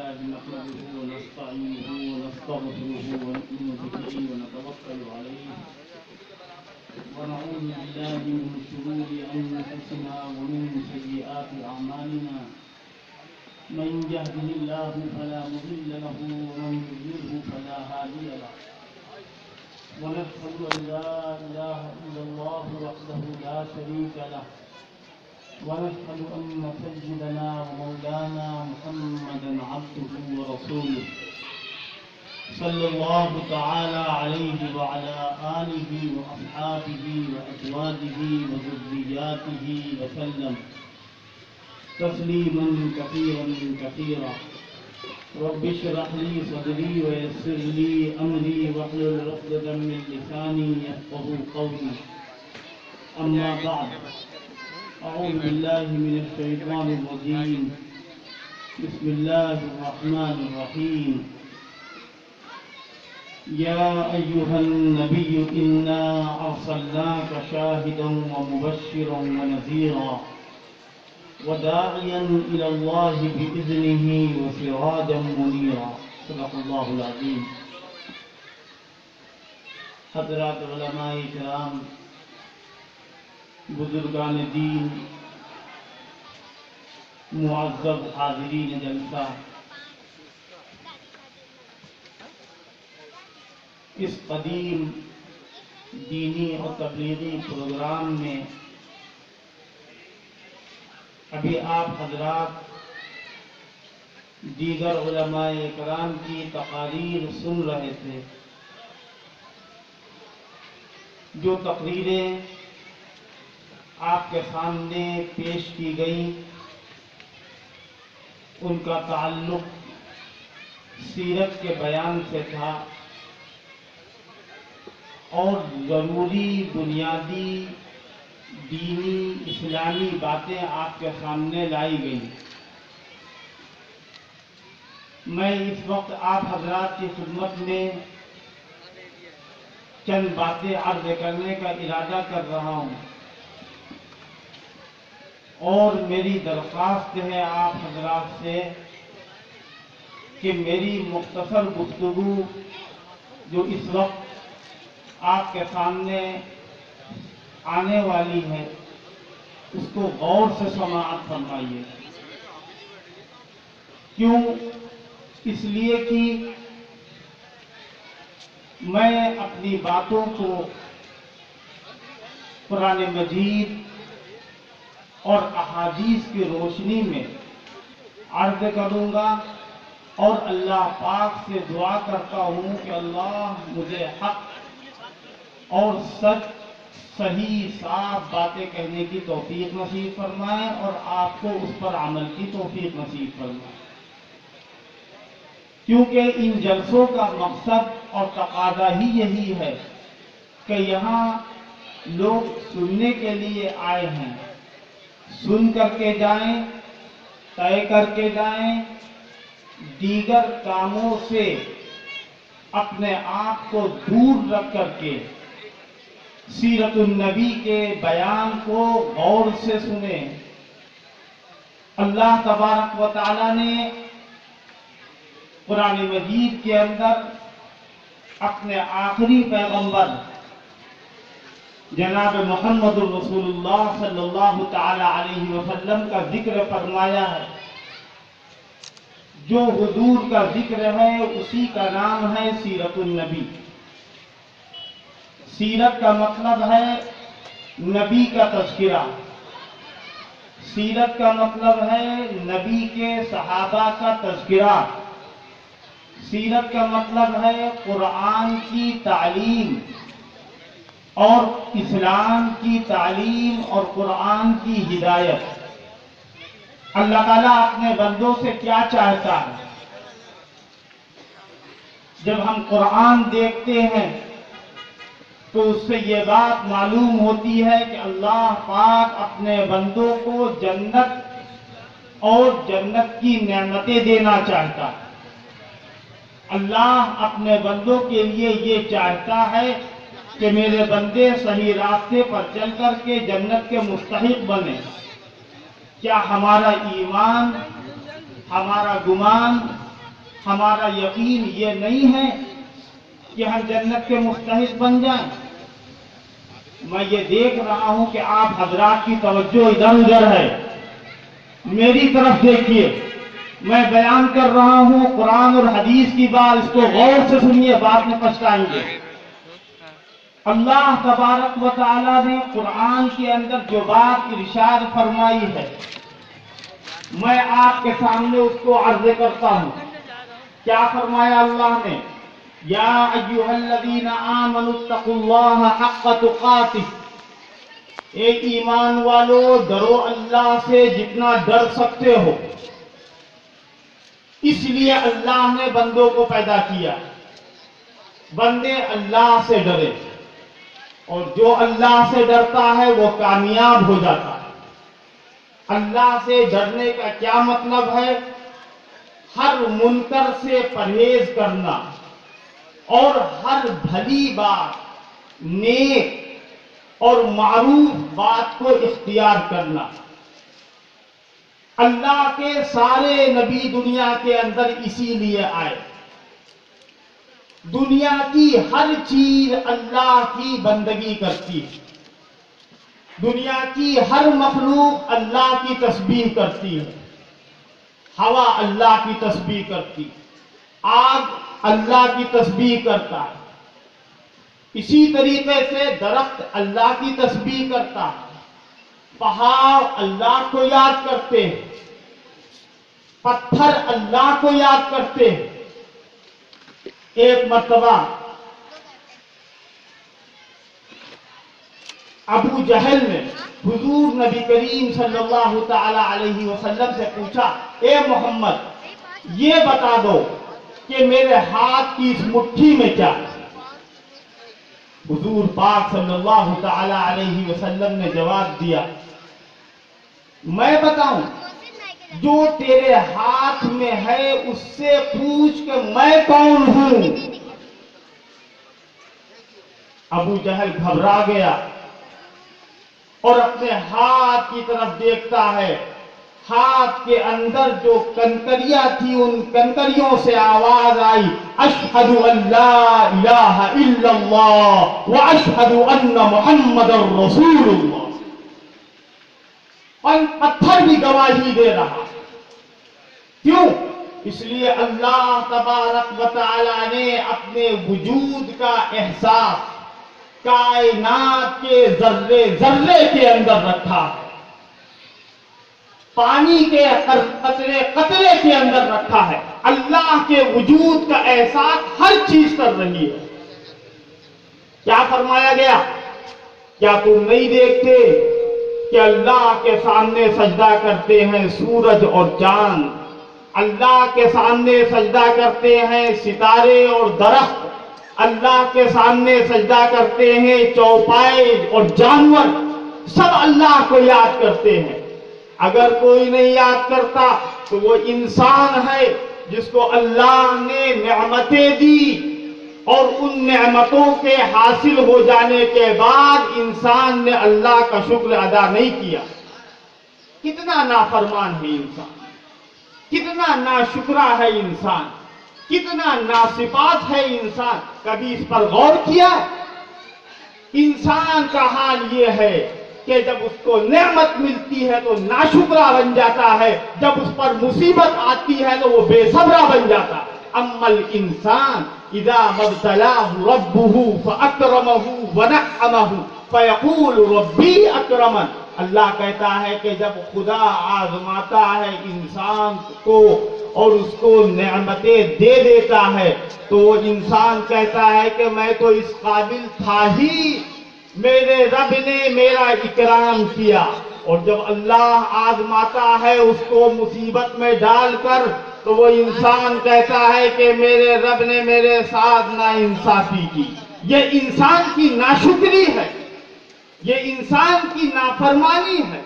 لله نحمده ونستعينه ونستغفره ونؤمن به ونتوكل عليه ونعوذ بالله من شرور أنفسنا ومن سيئات أعمالنا من يهده الله فلا مضل له ومن يضلله فلا هادي له ونشهد أن لا إله إلا الله وحده لا شريك له ونشهد أن سيدنا ومولانا محمدا عبده ورسوله صلى الله تعالى عليه وعلى آله وأصحابه وأزواجه وذرياته وسلم تسليما كثيرا كثيرا. رب اشرح لي صدري ويسر لي أمري واحلل عقدة من لساني يفقهوا قولي. أما بعد، أعوذ بالله من الشيطان الرجيم. بسم الله الرحمن الرحيم. يا أيها النبي إنا أرسلناك شاهدا ومبشرا ونذيرا وداعيا إلى الله بإذنه وسراجا منيرا. صدق الله العظيم. حضرات علماء کرام، بزرگان دین، معزز حاضرین جلسہ، اس قدیم دینی اور تبلیغی پروگرام میں ابھی آپ حضرات دیگر علماء کرام کی تقاریر سن رہے تھے. جو تقریریں آپ کے سامنے پیش کی گئی ان کا تعلق سیرت کے بیان سے تھا اور ضروری بنیادی دینی اسلامی باتیں آپ کے سامنے لائی گئیں. میں اس وقت آپ حضرات کی خدمت میں چند باتیں عرض کرنے کا ارادہ کر رہا ہوں اور میری درخواست ہے آپ حضرات سے کہ میری مختصر گفتگو جو اس وقت آپ کے سامنے آنے والی ہے اس کو غور سے سماعت فرمائیے. کیوں؟ اس لیے کہ میں اپنی باتوں کو قرآن مجید اور احادیث کی روشنی میں عرض کروں گا اور اللہ پاک سے دعا کرتا ہوں کہ اللہ مجھے حق اور سچ صحیح صاف باتیں کہنے کی توفیق نصیب فرمائے اور آپ کو اس پر عمل کی توفیق نصیب فرمائے. کیونکہ ان جلسوں کا مقصد اور تقاضا ہی یہی ہے کہ یہاں لوگ سننے کے لیے آئے ہیں، سن کر کے جائیں، طے کر کے جائیں، دیگر کاموں سے اپنے آپ کو دور رکھ کر کے سیرت النبی کے بیان کو غور سے سنیں. اللہ تبارک و تعالی نے قرآن مجید کے اندر اپنے آخری پیغمبر جناب محمد الرسول اللہ صلی اللہ تعالی علیہ وسلم کا ذکر فرمایا ہے. جو حضور کا ذکر ہے اسی کا نام ہے سیرت النبی. سیرت کا مطلب ہے نبی کا تذکرہ. سیرت کا مطلب ہے نبی کے صحابہ کا تذکرہ. سیرت کا مطلب ہے قرآن کی تعلیم اور اسلام کی تعلیم اور قرآن کی ہدایت. اللہ تعالیٰ اپنے بندوں سے کیا چاہتا ہے؟ جب ہم قرآن دیکھتے ہیں تو اس سے یہ بات معلوم ہوتی ہے کہ اللہ پاک اپنے بندوں کو جنت اور جنت کی نعمتیں دینا چاہتا ہے. اللہ اپنے بندوں کے لیے یہ چاہتا ہے کہ میرے بندے صحیح راستے پر چل کر کے جنت کے مستحق بنے. کیا ہمارا ایمان، ہمارا گمان ہمارا یقین یہ نہیں ہے کہ ہم جنت کے مستحق بن جائیں؟ میں یہ دیکھ رہا ہوں کہ آپ حضرات کی توجہ ادھر ادھر ہے، میری طرف دیکھیے، میں بیان کر رہا ہوں قرآن اور حدیث کی بات، اس کو غور سے سنیے، بعد میں پچھتائیں گے۔ اللہ تبارک و تعالی نے قرآن کے اندر جو بات ارشاد فرمائی ہے، میں آپ کے سامنے اس کو عرض کرتا ہوں۔ کیا فرمایا اللہ نے؟ یا ایھا الذین آمنوا اتقوا اللہ حق تقاتہ، اے ایمان والو ڈرو اللہ سے جتنا ڈر سکتے ہو۔ اس لیے اللہ نے بندوں کو پیدا کیا، بندے اللہ سے ڈرے، اور جو اللہ سے ڈرتا ہے وہ کامیاب ہو جاتا ہے۔ اللہ سے ڈرنے کا کیا مطلب ہے؟ ہر منکر سے پرہیز کرنا اور ہر بھلی بات، نیک اور معروف بات کو اختیار کرنا۔ اللہ کے سارے نبی دنیا کے اندر اسی لیے آئے۔ دنیا کی ہر چیز اللہ کی بندگی کرتی ہے، دنیا کی ہر مخلوق اللہ کی تسبیح کرتی ہے۔ ہوا اللہ کی تسبیح کرتی، آگ اللہ کی تسبیح کرتا ہے، اسی طریقے سے درخت اللہ کی تسبیح کرتا ہے، پہاڑ اللہ کو یاد کرتے ہیں، پتھر اللہ کو یاد کرتے ہیں۔ ایک مرتبہ ابو جہل نے حضور نبی کریم صلی اللہ تعالی علیہ وسلم سے پوچھا، اے محمد یہ بتا دو کہ میرے ہاتھ کی اس مٹھی میں کیا ہے؟ حضور پاک صلی اللہ تعالی علیہ وسلم نے جواب دیا، میں بتاؤں؟ جو تیرے ہاتھ میں ہے اس سے پوچھ کہ میں کون ہوں۔ ابو جہل گھبرا گیا اور اپنے ہاتھ کی طرف دیکھتا ہے، ہاتھ کے اندر جو کنکریاں تھی ان کنکریوں سے آواز آئی، اشہد ان لا الہ الا اللہ واشہد ان محمد رسول اللہ۔ پتھر بھی گواہی دے رہا۔ کیوں؟ اس لیے اللہ تبارک و تعالی نے اپنے وجود کا احساس کائنات کے ذرے ذرے کے اندر رکھا ہے، پانی کے قطرے قطرے کے اندر رکھا ہے۔ اللہ کے وجود کا احساس ہر چیز کر رہی ہے۔ کیا فرمایا گیا؟ کیا تم نہیں دیکھتے کہ اللہ کے سامنے سجدہ کرتے ہیں سورج اور چاند، اللہ کے سامنے سجدہ کرتے ہیں ستارے اور درخت، اللہ کے سامنے سجدہ کرتے ہیں چوپائے اور جانور، سب اللہ کو یاد کرتے ہیں۔ اگر کوئی نہیں یاد کرتا تو وہ انسان ہے جس کو اللہ نے نعمتیں دی اور ان نعمتوں کے حاصل ہو جانے کے بعد انسان نے اللہ کا شکر ادا نہیں کیا۔ کتنا نافرمان ہے انسان، کتنا ناشکرا ہے انسان، کتنا ناصفات ہے انسان۔ کبھی اس پر غور کیا؟ انسان کا حال یہ ہے کہ جب اس کو نعمت ملتی ہے تو ناشکرا بن جاتا ہے، جب اس پر مصیبت آتی ہے تو وہ بے صبرا بن جاتا ہے۔ اما الانسان اذا ما ابتلاه ربه فاکرمه ونعمه فیقول ربی اکرمن۔ اللہ کہتا ہے کہ جب خدا آزماتا ہے انسان کو اور اس کو نعمتیں دے دیتا ہے تو وہ انسان کہتا ہے کہ میں تو اس قابل تھا ہی، میرے رب نے میرا اکرام کیا۔ اور جب اللہ آزماتا ہے اس کو مصیبت میں ڈال کر تو وہ انسان کہتا ہے کہ میرے رب نے میرے ساتھ ناانصافی کی۔ یہ انسان کی ناشکری ہے، یہ انسان کی نافرمانی ہے۔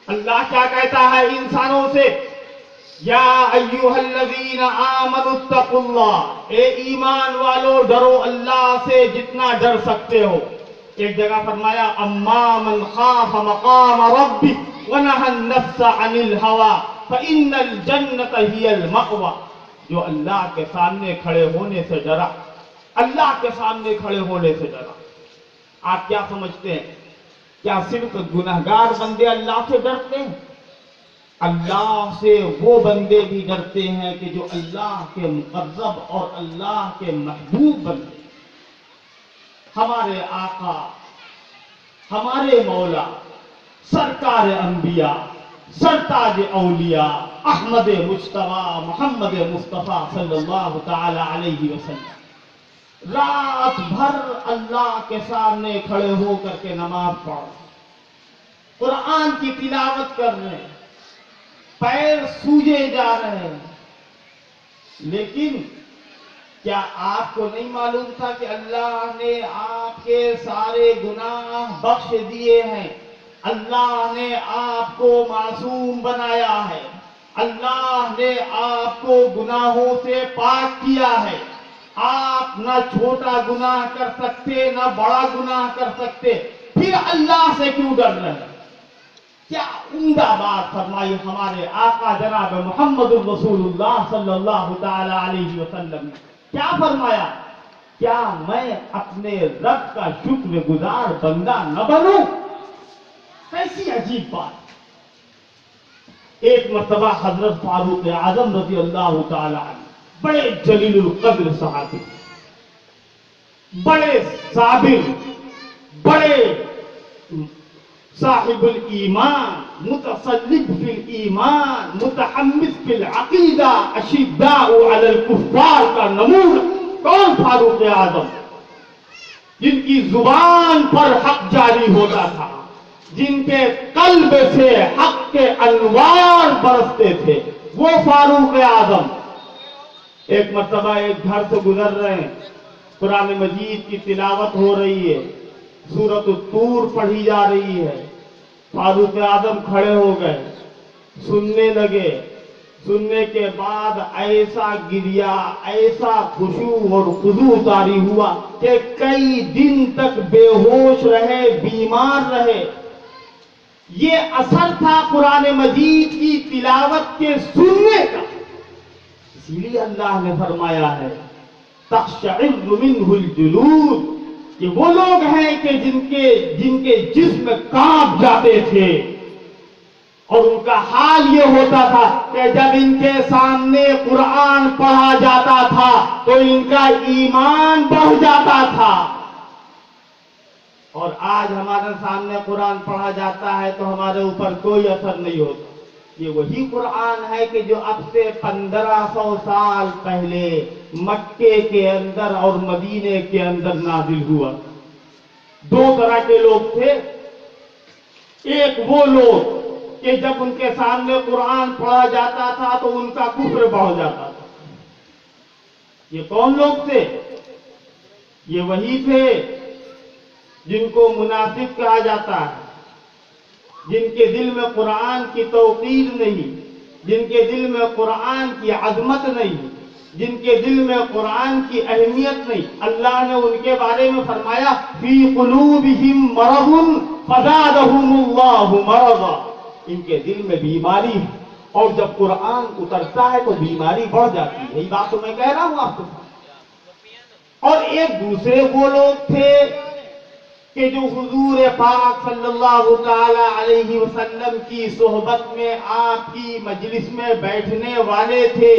اللہ کیا کہتا ہے انسانوں سے؟ یا ایھا الذین آمنوا اتقوا اللہ، اے ایمان والو ڈرو اللہ سے جتنا ڈر سکتے ہو۔ ایک جگہ فرمایا اما من خاف مقام ربہ ونہى النفس عن الہوى فإن الجنة هي المأوى۔ جو اللہ کے سامنے کھڑے ہونے سے ڈرا، اللہ کے سامنے کھڑے ہونے سے ڈرا۔ آپ کیا سمجھتے ہیں؟ کیا صرف گنہگار بندے اللہ سے ڈرتے ہیں؟ اللہ سے وہ بندے بھی ڈرتے ہیں کہ جو اللہ کے مقرب اور اللہ کے محبوب بندے۔ ہمارے آقا، ہمارے مولا، سرکار انبیاء، سرتاج اولیاء، احمد مجتبیٰ محمد مصطفیٰ صلی اللہ تعالی علیہ وسلم رات بھر اللہ کے سامنے کھڑے ہو کر کے نماز پڑھ رہے، قرآن کی تلاوت کر رہے ہیں، پیر سوجے جا رہے ہیں، لیکن کیا آپ کو نہیں معلوم تھا کہ اللہ نے آپ کے سارے گناہ بخش دیے ہیں؟ اللہ نے آپ کو معصوم بنایا ہے، اللہ نے آپ کو گناہوں سے پاک کیا ہے۔ آپ نہ چھوٹا گناہ کر سکتے نہ بڑا گناہ کر سکتے، پھر اللہ سے کیوں ڈر رہے ہیں؟ کیا عمدہ بات فرمائی ہمارے آقا جناب محمد الرسول اللہ صلی اللہ تعالی علیہ وسلم نے۔ کیا فرمایا؟ کیا میں اپنے رب کا شکر گزار بندہ نہ بنوں؟ کیسی عجیب بات۔ ایک مرتبہ حضرت فاروق اعظم رضی اللہ تعالی عنہ، بڑے جلیل القدر صحابی، بڑے صابر، بڑے صاحب الایمان، متصلب فی الایمان، متحمس فی العقیدہ، اشداء علی الکفار کا نمونہ کون؟ فاروق اعظم، جن کی زبان پر حق جاری ہوتا تھا، جن کے قلب سے حق کے انوار برستے تھے، وہ فاروق اعظم۔ ایک مرتبہ ایک گھر سے گزر رہے ہیں، قرآن مجید کی تلاوت ہو رہی ہے، سورۃ الطور پڑھی جا رہی ہے، فاروق اعظم کھڑے ہو گئے، سننے لگے۔ سننے کے بعد ایسا گریا، ایسا خشوع اور خضوع طاری ہوا کہ کئی دن تک بے ہوش رہے، بیمار رہے۔ یہ اثر تھا قرآن مجید کی تلاوت کے سننے کا۔ اسی لیے اللہ نے فرمایا ہے تقشعر منہ الجلود، کہ وہ لوگ ہیں کہ جن کے جسم کانپ جاتے تھے، اور ان کا حال یہ ہوتا تھا کہ جب ان کے سامنے قرآن پڑھا جاتا تھا تو ان کا ایمان بڑھ جاتا تھا۔ اور آج ہمارے سامنے قرآن پڑھا جاتا ہے تو ہمارے اوپر کوئی اثر نہیں ہوتا۔ یہ وہی قرآن ہے کہ جو اب سے 1500 سال پہلے مکے کے اندر اور مدینے کے اندر نازل ہوا۔ دو طرح کے لوگ تھے، ایک وہ لوگ کہ جب ان کے سامنے قرآن پڑھا جاتا تھا تو ان کا کفر بڑھ جاتا تھا۔ یہ کون لوگ تھے؟ یہ وہی تھے جن کو منافق کہا جاتا ہے، جن کے دل میں قرآن کی توقیر نہیں، جن کے دل میں قرآن کی عظمت نہیں، جن کے دل میں قرآن کی اہمیت نہیں۔ اللہ نے ان کے بارے میں فرمایا فی قلوبہم مرض فزادہم اللہ مرضا، ان کے دل میں بیماری ہے، اور جب قرآن اترتا ہے تو بیماری بڑھ جاتی ہے۔ یہی بات تو میں کہہ رہا ہوں آپ کو۔ اور ایک دوسرے وہ لوگ تھے کہ جو حضور پاک صلی اللہ تعالی علیہ وسلم کی صحبت میں، آپ کی مجلس میں بیٹھنے والے تھے،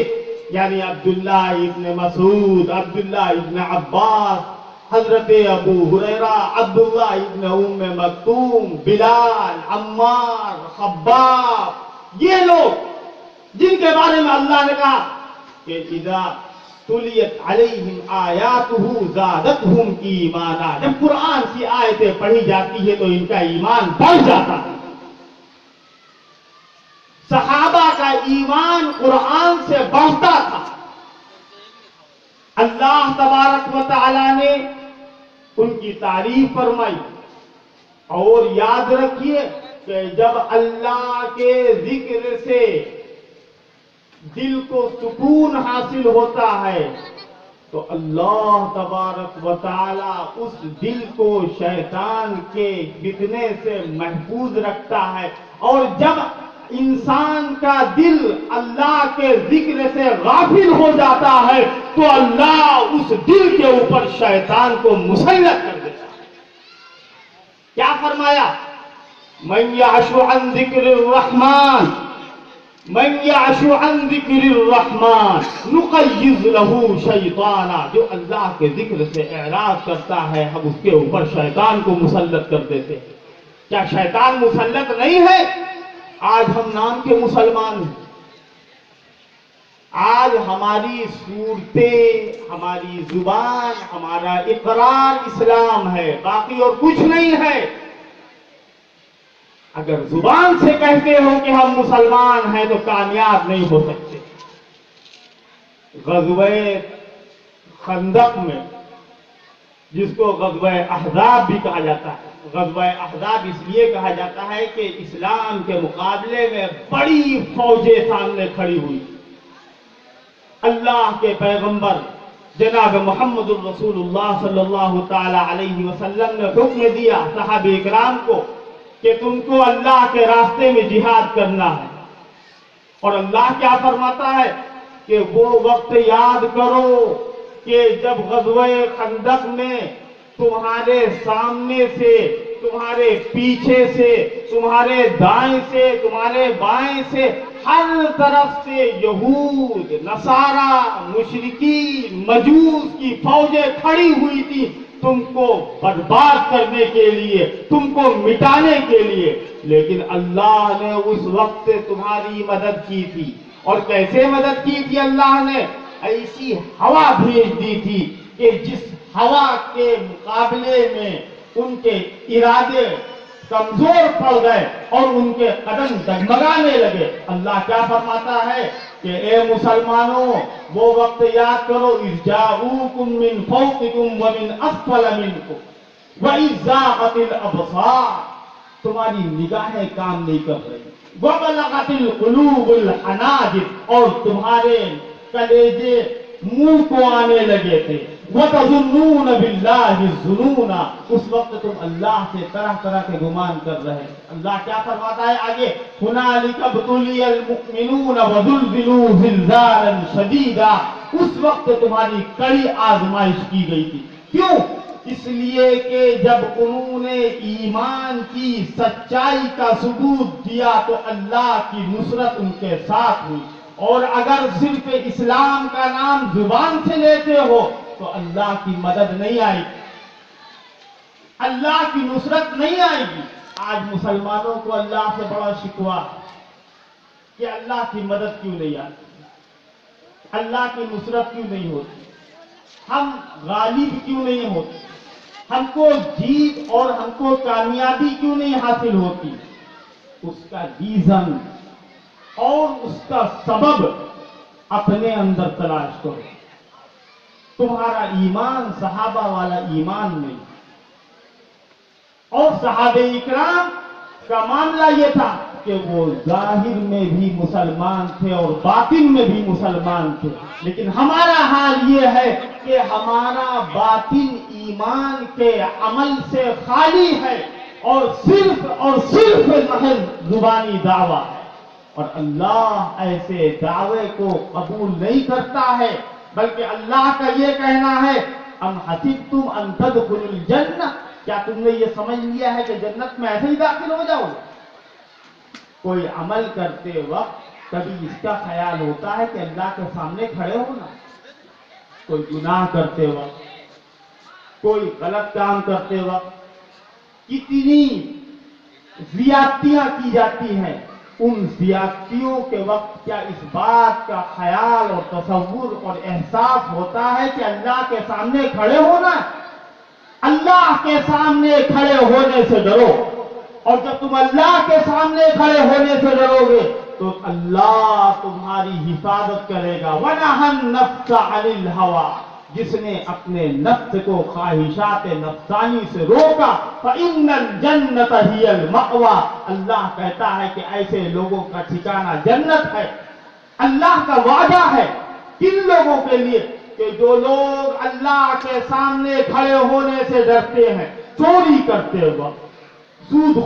یعنی عبداللہ ابن مسعود، عبداللہ ابن عباس، حضرت ابو ہریرہ، عبداللہ ابن ام مکتوم، بلال، عمار، خباب، یہ لوگ جن کے بارے میں اللہ نے کہا کہ اذا تلیت علیہم آیاتہ زادتہم ایمانا، جب قرآن کی آیتیں پڑھی جاتی ہے تو ان کا ایمان بڑھ جاتا ہے۔ صحابہ کا ایمان قرآن سے بڑھتا تھا۔ اللہ تبارک و تعالی نے ان کی تعریف فرمائی، اور یاد رکھیے کہ جب اللہ کے ذکر سے دل کو سکون حاصل ہوتا ہے تو اللہ تبارک و تعالی اس دل کو شیطان کے فتنے سے محفوظ رکھتا ہے، اور جب انسان کا دل اللہ کے ذکر سے غافل ہو جاتا ہے تو اللہ اس دل کے اوپر شیطان کو مسلط کر دیتا ہے۔ کیا فرمایا؟ من یعش عن ذکر الرحمن، من یعش عن ذکر الرحمن نقیض له شیطانا، جو اللہ کے ذکر سے اعراض کرتا ہے ہم اس کے اوپر شیطان کو مسلط کر دیتے ہیں۔ کیا شیطان مسلط نہیں ہے؟ آج ہم نام کے مسلمان ہیں، آج ہماری صورتیں، ہماری زبان، ہمارا اقرار اسلام ہے، باقی اور کچھ نہیں ہے۔ اگر زبان سے کہتے ہو کہ ہم مسلمان ہیں تو کامیاب نہیں ہو سکتے۔ غزوہ خندق میں، جس کو غزوہ احزاب بھی کہا جاتا ہے، غزوہ احزاب اس لیے کہا جاتا ہے کہ اسلام کے مقابلے میں بڑی فوجیں سامنے کھڑی ہوئی۔ اللہ کے پیغمبر جناب محمد الرسول اللہ صلی اللہ تعالی علیہ وسلم نے حکم دیا صحابہ کرام کو کہ تم کو اللہ کے راستے میں جہاد کرنا ہے، اور اللہ کیا فرماتا ہے کہ وہ وقت یاد کرو کہ جب غزوہ خندق میں تمہارے سامنے سے، تمہارے پیچھے سے، تمہارے دائیں سے، تمہارے بائیں سے، ہر طرف سے یہود، نصارا، مشرکین، مجوس کی فوجیں کھڑی ہوئی تھی تم کو برباد کرنے کے لیے، تم کو مٹانے کے لیے، لیکن اللہ نے اس وقت تمہاری مدد کی تھی۔ اور کیسے مدد کی تھی؟ اللہ نے ایسی ہوا بھیج دی تھی کہ جس ہوا کے مقابلے میں ان کے ارادے کمزور پڑ گئے اور ان کے قدم ڈگمگانے لگے۔ اللہ کیا فرماتا ہے کہ اے مسلمانوں، وہ وقت یاد کرو اذ جاءوکم من فوقکم ومن اسفل منکم واذ زاغت الابصار، تمہاری نگاہیں کام نہیں کر رہی، وبلغت القلوب الحناجر، اور تمہارے کلیجے منہ کو آنے لگے تھے، وَتَظُنُّونَ بِاللَّهِ الظُّنُونَ، اس وقت تم اللہ سے طرح طرح کے گمان کر رہے۔ اللہ کیا فرماتا ہے آگے؟ هُنَالِكَ ابْتُلِيَ الْمُؤْمِنُونَ وَزُلْزِلُوا زِلْزَالًا شَدِيدًا، اس وقت تمہاری کڑی آزمائش کی گئی تھی۔ کیوں؟ اس لیے کہ جب انہوں نے ایمان کی سچائی کا ثبوت دیا تو اللہ کی نصرت ان کے ساتھ ہوئی، اور اگر صرف اسلام کا نام زبان سے لیتے ہو تو اللہ کی مدد نہیں آئے گی، اللہ کی نصرت نہیں آئے گی۔ آج مسلمانوں کو اللہ سے بڑا شکوہ کہ اللہ کی مدد کیوں نہیں آتی، اللہ کی نصرت کیوں نہیں ہوتی، ہم غالب کیوں نہیں ہوتے، ہم کو جیت اور ہم کو کامیابی کیوں نہیں حاصل ہوتی۔ اس کا ریزن اور اس کا سبب اپنے اندر تلاش کرو۔ تمہارا ایمان صحابہ والا ایمان نہیں، اور صحابہ اکرام کا معاملہ یہ تھا کہ وہ ظاہر میں بھی مسلمان تھے اور باطن میں بھی مسلمان تھے، لیکن ہمارا حال یہ ہے کہ ہمارا باطن ایمان کے عمل سے خالی ہے، اور صرف محض زبانی دعویٰ ہے، اور اللہ ایسے دعوے کو قبول نہیں کرتا ہے، بلکہ اللہ کا یہ کہنا ہے ام حسبتم ان تدخلوا الجنہ، کیا تم نے یہ سمجھ لیا ہے کہ جنت میں ایسے ہی داخل ہو جاؤ؟ کوئی عمل کرتے وقت کبھی اس کا خیال ہوتا ہے کہ اللہ کے سامنے کھڑے ہونا؟ کوئی گناہ کرتے وقت، کوئی غلط کام کرتے وقت کتنی زیادتیاں کی جاتی ہیں، ان زیادتیوں کے وقت کیا اس بات کا خیال اور تصور اور احساس ہوتا ہے کہ اللہ کے سامنے کھڑے ہونا؟ اللہ کے سامنے کھڑے ہونے سے ڈرو، اور جب تم اللہ کے سامنے کھڑے ہونے سے ڈرو گے تو اللہ تمہاری حفاظت کرے گا۔ وَنَهَى النَّفْسَ عَنِ الْهَوَىٰ، جس نے اپنے نفس کو خواہشات نفسانی سے روکا، فَإِنَّ الْجَنَّةَ هِيَ الْمَأْوَىٰ، اللہ کہتا ہے کہ ایسے لوگوں کا ٹھکانہ جنت ہے۔ اللہ کا وعدہ ہے کن لوگوں کے لیے؟ کہ جو لوگ اللہ کے سامنے کھڑے ہونے سے ڈرتے ہیں، چوری کرتے وقت، سود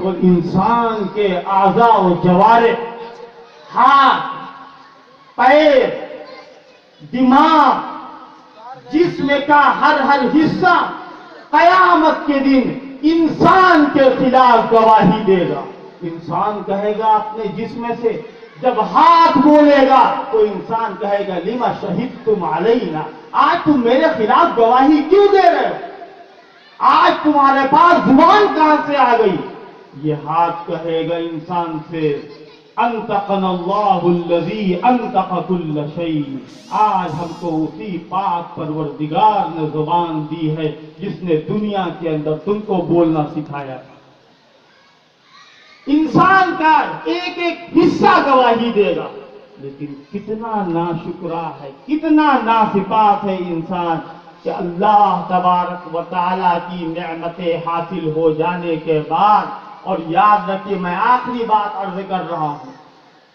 تو انسان کے اعضاء و جوارح، ہاتھ، پیر، دماغ، جسم کا ہر حصہ قیامت کے دن انسان کے خلاف گواہی دے گا۔ انسان کہے گا اپنے جسم سے، جب ہاتھ بولے گا تو انسان کہے گا لما شہدتم علینا، آج تم میرے خلاف گواہی کیوں دے رہے ہو؟ آج تمہارے پاس زبان کہاں سے آ گئی؟ یہ ہاتھ کہے گا انسان سے انطقنا اللہ الذی انطق کل شیء، آج ہم کو اسی پاک پروردگار نے زبان دی ہے جس نے دنیا کے اندر تم کو بولنا سکھایا۔ انسان کا ایک ایک حصہ گواہی دے گا، لیکن کتنا ناشکرا ہے، کتنا ناسپاس ہے انسان کہ اللہ تبارک و تعالیٰ کی نعمتیں حاصل ہو جانے کے بعد، اور یاد رکھیے میں آخری بات عرض کر رہا ہوں،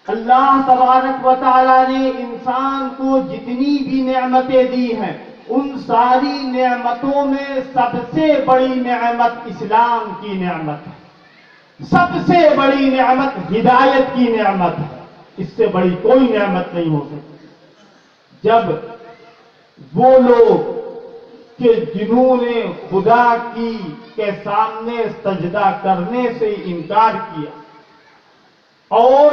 اللہ تبارک و تعالیٰ نے انسان کو جتنی بھی نعمتیں دی ہیں، ان ساری نعمتوں میں سب سے بڑی نعمت اسلام کی نعمت ہے، سب سے بڑی نعمت ہدایت کی نعمت ہے، اس سے بڑی کوئی نعمت نہیں ہو سکتی۔ جب وہ لوگ کہ جنہوں نے خدا کے سامنے سجدہ کرنے سے انکار کیا، اور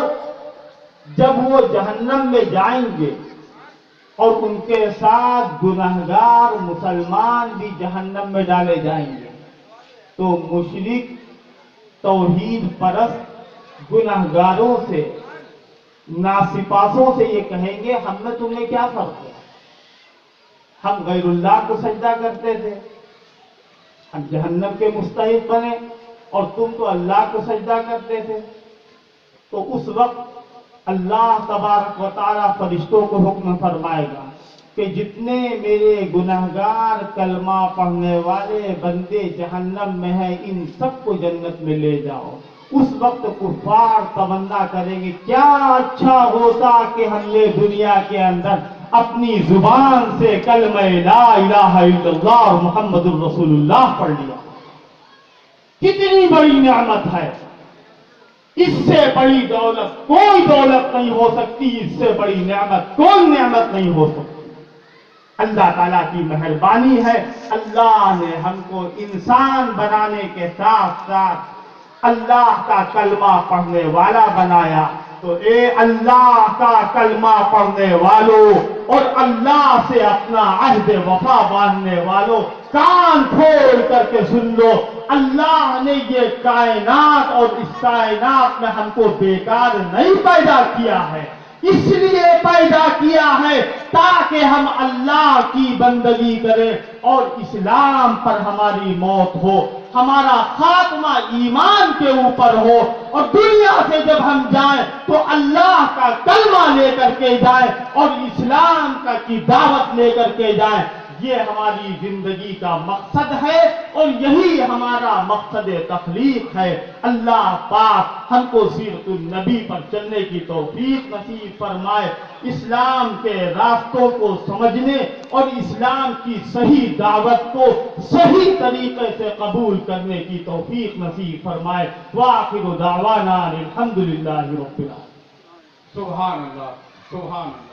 جب وہ جہنم میں جائیں گے اور ان کے ساتھ گنہگار مسلمان بھی جہنم میں ڈالے جائیں گے، تو مشرک توحید پرست گنہگاروں سے، ناسپاسوں سے یہ کہیں گے ہم نے تمہیں کیا فرق ہے؟ ہم غیر اللہ کو سجدہ کرتے تھے، ہم جہنم کے مستحق بنے، اور تم تو اللہ کو سجدہ کرتے تھے۔ تو اس وقت اللہ تبارک و تعالیٰ فرشتوں کو حکم فرمائے گا کہ جتنے میرے گنہگار کلمہ پڑھنے والے بندے جہنم میں ہیں ان سب کو جنت میں لے جاؤ۔ اس وقت کفار تمنا کریں گے کیا اچھا ہوتا کہ ہم نے دنیا کے اندر اپنی زبان سے کلمہ لا الہ الا اللہ محمد الرسول اللہ پڑھ لیا۔ کتنی بڑی نعمت ہے، اس سے بڑی دولت کوئی دولت نہیں ہو سکتی، اس سے بڑی نعمت کوئی نعمت نہیں ہو سکتی۔ اللہ تعالیٰ کی مہربانی ہے، اللہ نے ہم کو انسان بنانے کے ساتھ ساتھ اللہ کا کلمہ پڑھنے والا بنایا۔ تو اے اللہ کا کلمہ پڑھنے والوں اور اللہ سے اپنا عہد وفا باندھنے والوں، کان کھول کر کے سن لو، اللہ نے یہ کائنات اور اس کائنات میں ہم کو بیکار نہیں پیدا کیا ہے، اس لیے پیدا کیا ہے تاکہ ہم اللہ کی بندگی کریں اور اسلام پر ہماری موت ہو، ہمارا خاتمہ ایمان کے اوپر ہو، اور دنیا سے جب ہم جائیں تو اللہ کا کلمہ لے کر کے جائیں اور اسلام کی دعوت لے کر کے جائیں۔ یہ ہماری زندگی کا مقصد ہے اور یہی ہمارا مقصد تخلیق ہے۔ اللہ پاک ہم کو سیرت النبی پر چلنے کی توفیق نصیب فرمائے، اسلام کے راستوں کو سمجھنے اور اسلام کی صحیح دعوت کو صحیح طریقے سے قبول کرنے کی توفیق نصیب فرمائے۔ وآخر دعوانا الحمدللہ رب العالمین۔ سبحان اللہ، سبحان اللہ۔